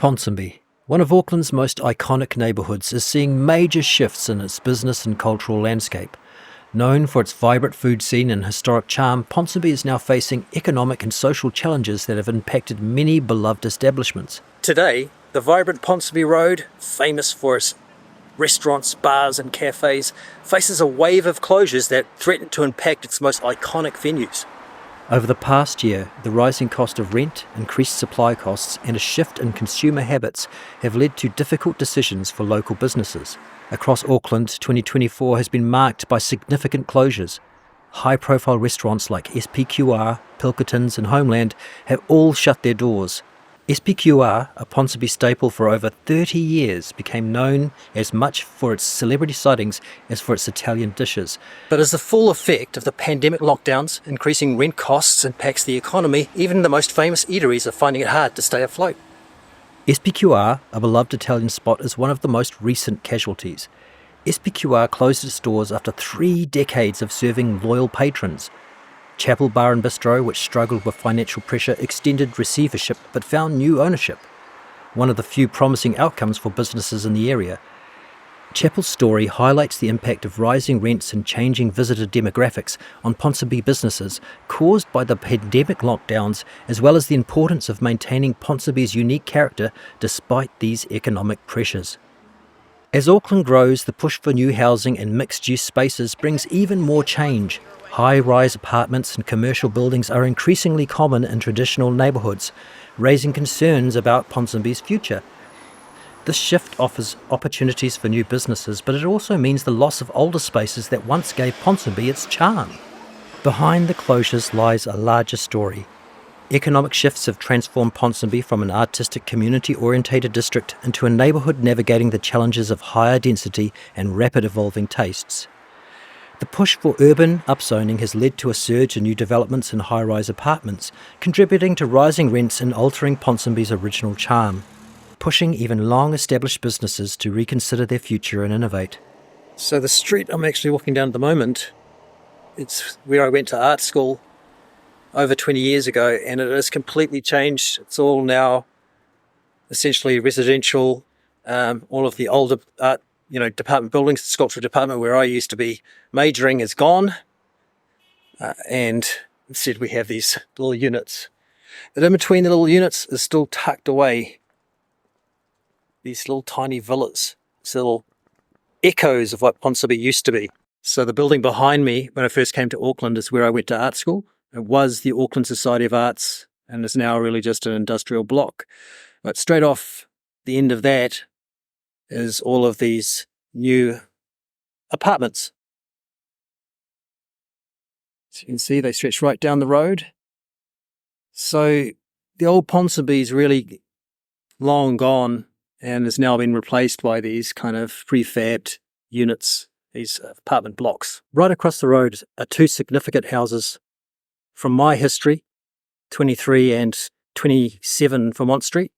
Ponsonby, one of Auckland's most iconic neighbourhoods, is seeing major shifts in its business and cultural landscape. Known for its vibrant food scene and historic charm, Ponsonby is now facing economic and social challenges that have impacted many beloved establishments. Today, the vibrant Ponsonby Road, famous for its restaurants, bars and cafes, faces a wave of closures that threaten to impact its most iconic venues. Over the past year, the rising cost of rent, increased supply costs and a shift in consumer habits have led to difficult decisions for local businesses. Across Auckland, 2024 has been marked by significant closures. High-profile restaurants like SPQR, Pilkington's and Homeland have all shut their doors. SPQR, a Ponsonby staple for over 30 years, became known as much for its celebrity sightings as for its Italian dishes. But as the full effect of the pandemic lockdowns, increasing rent costs impacts the economy, even the most famous eateries are finding it hard to stay afloat. SPQR, a beloved Italian spot, is one of the most recent casualties. SPQR closed its doors after 3 decades of serving loyal patrons. Chapel Bar and Bistro, which struggled with financial pressure, extended receivership but found new ownership. One of the few promising outcomes for businesses in the area. Chapel's story highlights the impact of rising rents and changing visitor demographics on Ponsonby businesses caused by the pandemic lockdowns, as well as the importance of maintaining Ponsonby's unique character despite these economic pressures. As Auckland grows, the push for new housing and mixed-use spaces brings even more change. High-rise apartments and commercial buildings are increasingly common in traditional neighbourhoods, raising concerns about Ponsonby's future. This shift offers opportunities for new businesses, but it also means the loss of older spaces that once gave Ponsonby its charm. Behind the closures lies a larger story. Economic shifts have transformed Ponsonby from an artistic community-orientated district into a neighbourhood navigating the challenges of higher density and rapid evolving tastes. The push for urban upzoning has led to a surge in new developments in high-rise apartments, contributing to rising rents and altering Ponsonby's original charm, pushing even long-established businesses to reconsider their future and innovate. So the street I'm actually walking down at the moment, it's where I went to art school over 20 years ago, and it has completely changed. It's all now essentially residential. All of the older art department buildings, the sculpture department where I used to be majoring is gone. And instead we have these little units. But in between the little units is still tucked away these little tiny villas, these little echoes of what Ponsonby used to be. So the building behind me when I first came to Auckland is where I went to art school. It was the Auckland Society of Arts and is now really just an industrial block. But straight off the end of that is all of these new apartments. As you can see, they stretch right down the road. So the old Ponsonby's really long gone and has now been replaced by these kind of prefabbed units, these apartment blocks. Right across the road are 2 significant houses from my history, 23 and 27 Vermont Street.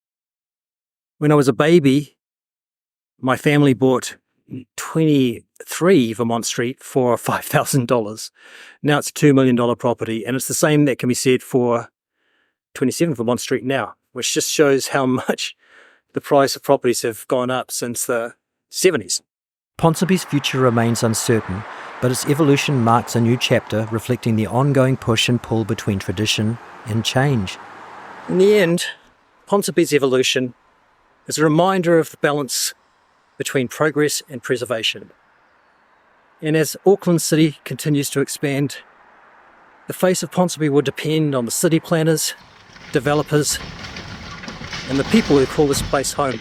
When I was a baby, my family bought 23 Vermont Street for $5,000. Now it's a $2 million property, and it's the same that can be said for 27 Vermont Street now, which just shows how much the price of properties have gone up since the 70s. Ponsonby's future remains uncertain, but its evolution marks a new chapter reflecting the ongoing push and pull between tradition and change. In the end, Ponsonby's evolution is a reminder of the balance between progress and preservation. And as Auckland City continues to expand, the face of Ponsonby will depend on the city planners, developers, and the people who call this place home.